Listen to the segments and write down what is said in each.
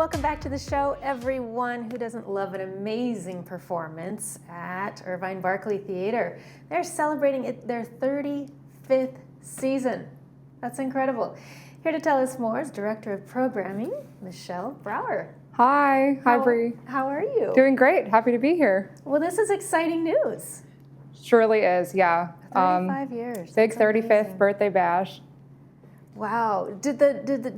Welcome back to the show, everyone who doesn't love an amazing performance at Irvine Barclay Theater. They're celebrating their 35th season. That's incredible. Here to tell us more is Director of Programming, Michelle Brower. Hi Bree. How are you? Doing great, happy to be here. Well, this is exciting news. Surely is, yeah. 35 years. Big That's 35th amazing. birthday bash. Wow. Do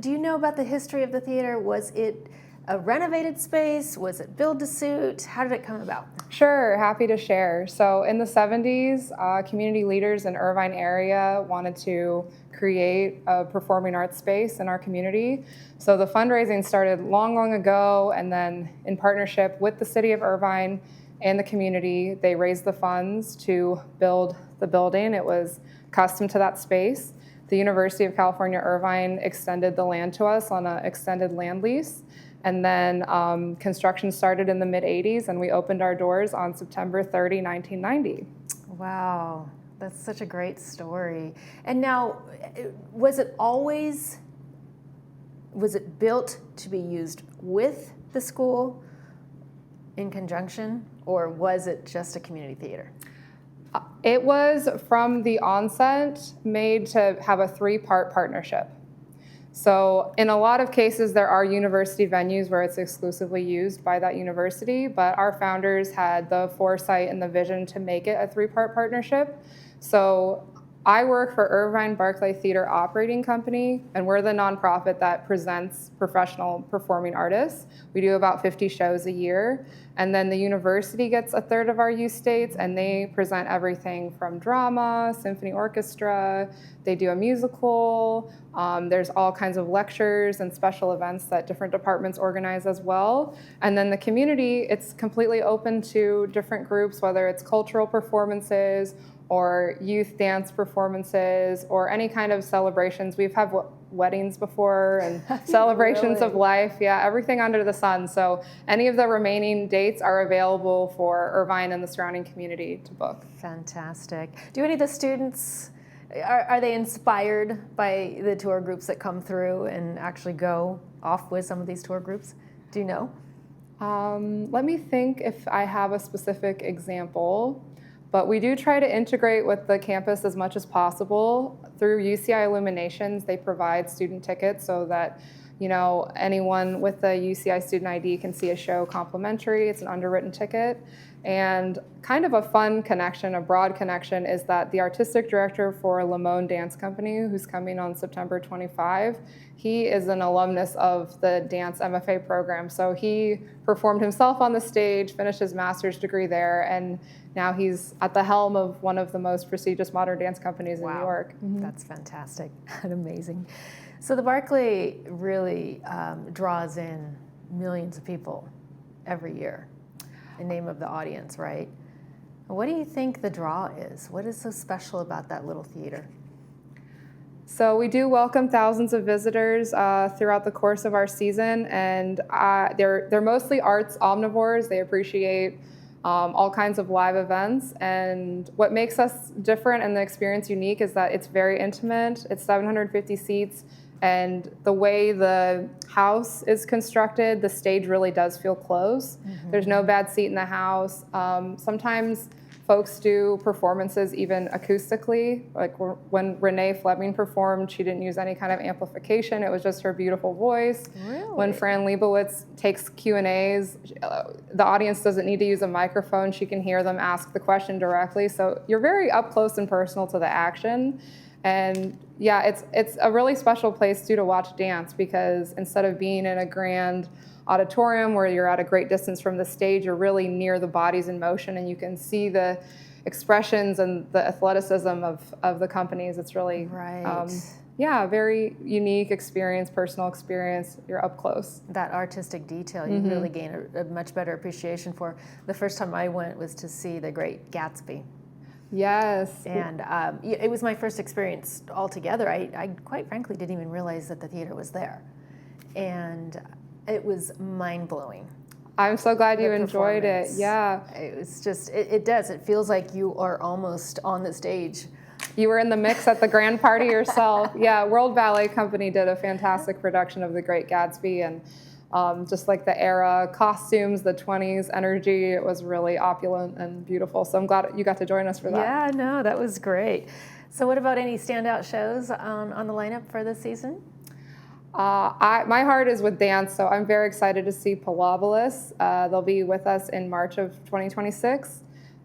you know about the history of the theater? Was it a renovated space? Was it build to suit? How did it come about? Sure, happy to share. So in the 70s, community leaders in Irvine area wanted to create a performing arts space in our community. So the fundraising started long ago, and then in partnership with the city of Irvine and the community, they raised the funds to build the building. It was custom to that space. The University of California, Irvine extended the land to us on an extended land lease. And then construction started in the mid-'80s, and we opened our doors on September 30, 1990. Wow, that's such a great story. And now, was it built to be used with the school in conjunction, or was it just a community theater? It was, from the onset, made to have a 3-part partnership. So in a lot of cases, there are university venues where it's exclusively used by that university, but our founders had the foresight and the vision to make it a 3-part partnership. So I work for Irvine Barclay Theater Operating Company, and we're the nonprofit that presents professional performing artists. We do about 50 shows a year. And then the university gets a third of our use dates, and they present everything from drama, symphony orchestra, they do a musical, there's all kinds of lectures and special events that different departments organize as well. And then the community, it's completely open to different groups, whether it's cultural performances or youth dance performances or any kind of celebrations. We've had weddings before and celebrations of life. Yeah, everything under the sun. So any of the remaining dates are available for Irvine and the surrounding community to book. Fantastic. Do any of the students, are they inspired by the tour groups that come through and actually go off with some of these tour groups? Do you know? Let me think if I have a specific example. But we do try to integrate with the campus as much as possible. Through UCI Illuminations, they provide student tickets so that, you know, anyone with a UCI student ID can see a show complimentary. It's an underwritten ticket. And kind of a fun connection, a broad connection, is that the artistic director for Limon Dance Company, who's coming on September 25, he is an alumnus of the dance MFA program. So he performed himself on the stage, finished his master's degree there, and now he's at the helm of one of the most prestigious modern dance companies in New York. Mm-hmm. That's fantastic and amazing. So the Barclay really draws in millions of people every year. The name of the audience, right? What do you think the draw is? What is so special about that little theater? So we do welcome thousands of visitors throughout the course of our season, and they're mostly arts omnivores. They appreciate all kinds of live events, and what makes us different and the experience unique is that it's very intimate. It's 750 seats. And the way the house is constructed, the stage really does feel close. Mm-hmm. There's no bad seat in the house. Sometimes folks do performances even acoustically. Like when Renee Fleming performed, she didn't use any kind of amplification. It was just her beautiful voice. Really? When Fran Leibowitz takes Q&As, the audience doesn't need to use a microphone. She can hear them ask the question directly. So you're very up close and personal to the action. And yeah, it's a really special place too to watch dance, because instead of being in a grand auditorium where you're at a great distance from the stage, you're really near the bodies in motion, and you can see the expressions and the athleticism of the companies. It's really very unique experience, personal experience. You're up close. That artistic detail you really gain a much better appreciation for. The first time I went was to see The Great Gatsby. Yes. And it was my first experience altogether. I quite frankly didn't even realize that the theater was there. And it was mind-blowing. I'm so glad you enjoyed it. Yeah. It was just, it does. It feels like you are almost on the stage. You were in the mix at the grand party yourself. Yeah, World Ballet Company did a fantastic production of The Great Gatsby, and just like the era, costumes, the 20s energy. It was really opulent and beautiful. So I'm glad you got to join us for that. Yeah, no, that was great. So what about any standout shows on the lineup for this season? My heart is with dance, so I'm very excited to see Pilabolus. They'll be with us in March of 2026.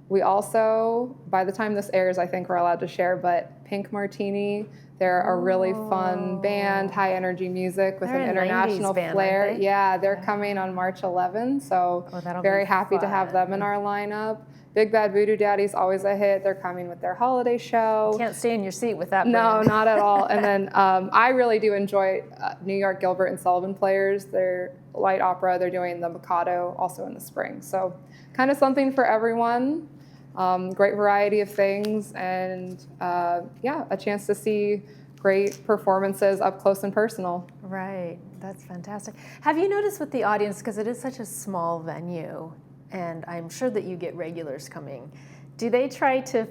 We also, by the time this airs, I think we're allowed to share, but Pink Martini, they're a really fun band, high energy music with They're an a 90s international band, flair. aren't they? Yeah, they're coming on March 11th, so that'll very be happy to have them fun. in our lineup. Big Bad Voodoo Daddy's always a hit. They're coming with their holiday show. Can't stay in your seat with that No, brand. not at all. And then I really do enjoy New York Gilbert and Sullivan Players. Their light opera, they're doing the Mikado also in the spring. So kind of something for everyone. Great variety of things. And yeah, a chance to see great performances up close and personal. Right, that's fantastic. Have you noticed with the audience, because it is such a small venue, and I'm sure that you get regulars coming, do they try to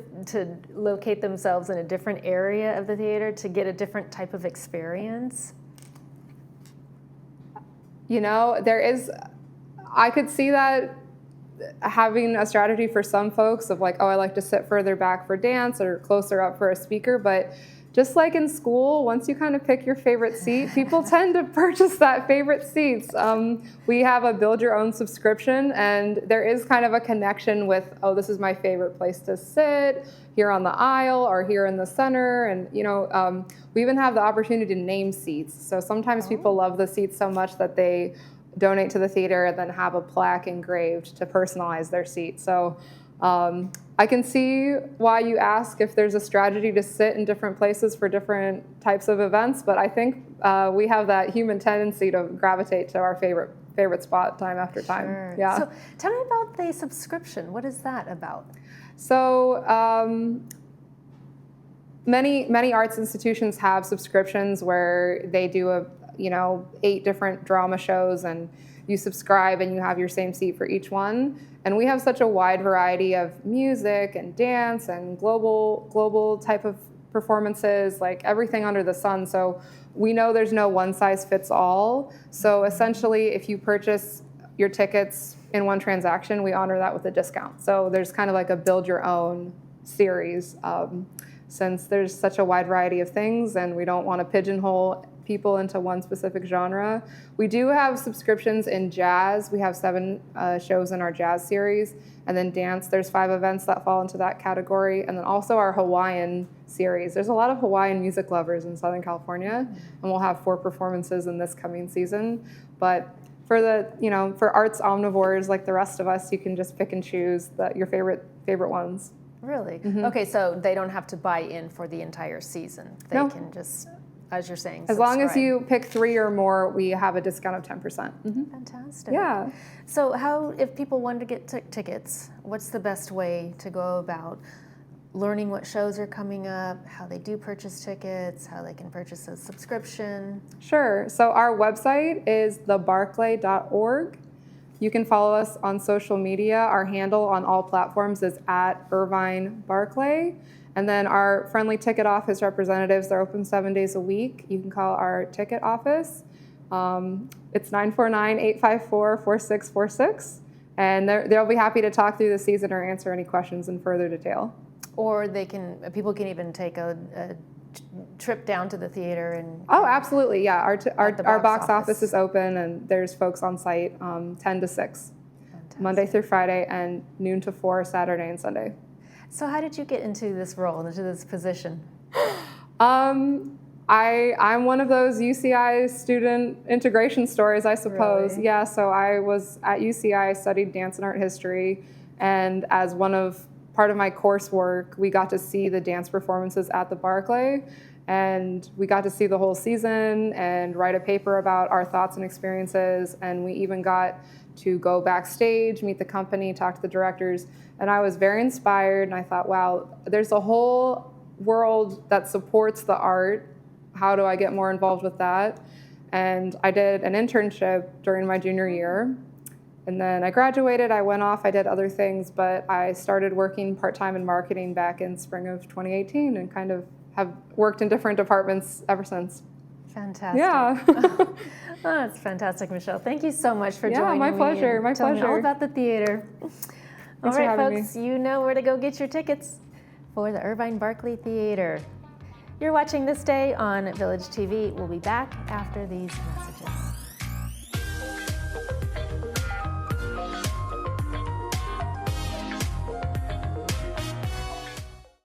locate themselves in a different area of the theater to get a different type of experience? You know, I could see that having a strategy for some folks of like, oh, I like to sit further back for dance or closer up for a speaker, but just like in school, once you kind of pick your favorite seat, people tend to purchase that favorite seats. We have a build your own subscription, and there is kind of a connection with, oh, this is my favorite place to sit, here on the aisle or here in the center. And, you know, we even have the opportunity to name seats. So sometimes people love the seats so much that they donate to the theater and then have a plaque engraved to personalize their seat. So I can see why you ask if there's a strategy to sit in different places for different types of events, but I think we have that human tendency to gravitate to our favorite spot time after time. Sure. Yeah. So tell me about the subscription. What is that about? So many arts institutions have subscriptions where they do 8 different drama shows, and you subscribe and you have your same seat for each one. And we have such a wide variety of music and dance and global type of performances, like everything under the sun. So we know there's no one size fits all. So essentially, if you purchase your tickets in one transaction, we honor that with a discount. So there's kind of like a build your own series, since there's such a wide variety of things and we don't want to pigeonhole people into one specific genre. We do have subscriptions in jazz. We have 7 shows in our jazz series. And then dance, there's 5 events that fall into that category. And then also our Hawaiian series. There's a lot of Hawaiian music lovers in Southern California, and we'll have 4 performances in this coming season. But for for arts omnivores like the rest of us, you can just pick and choose your favorite ones. Really? Mm-hmm. Okay, so they don't have to buy in for the entire season. They No. can just, as you're saying, As long as subscribe. you pick 3 or more, we have a discount of 10%. Mm-hmm. Fantastic. Yeah. So if people wanted to get tickets, what's the best way to go about learning what shows are coming up, how they do purchase tickets, how they can purchase a subscription? Sure. So our website is thebarclay.org. You can follow us on social media. Our handle on all platforms is @Irvine Barclay. And then our friendly ticket office representatives, they're open 7 days a week. You can call our ticket office. It's 949-854-4646. And they'll be happy to talk through the season or answer any questions in further detail. Or people can even take a trip down to the theater and... Oh, absolutely, yeah. Our box box office is open, and there's folks on site 10 to 6, Fantastic. Monday through Friday, and noon to 4, Saturday and Sunday. So how did you get into this role, into this position? I'm one of those UCI student integration stories, I suppose. Really? Yeah, so I was at UCI, studied dance and art history, and as part of my coursework, we got to see the dance performances at the Barclay, and we got to see the whole season and write a paper about our thoughts and experiences, and we even got to go backstage, meet the company, talk to the directors, and I was very inspired, and I thought, wow, there's a whole world that supports the art. How do I get more involved with that? And I did an internship during my junior year. And then I graduated, I went off, I did other things, but I started working part-time in marketing back in spring of 2018 and kind of have worked in different departments ever since. Fantastic. Yeah. Oh, that's fantastic, Michelle. Thank you so much for joining me. My pleasure. And My telling me all pleasure. about the theater. All for right, having folks, you know where to go get your tickets for the Irvine Barclay Theater. You're watching This Day on Village TV. We'll be back after these messages.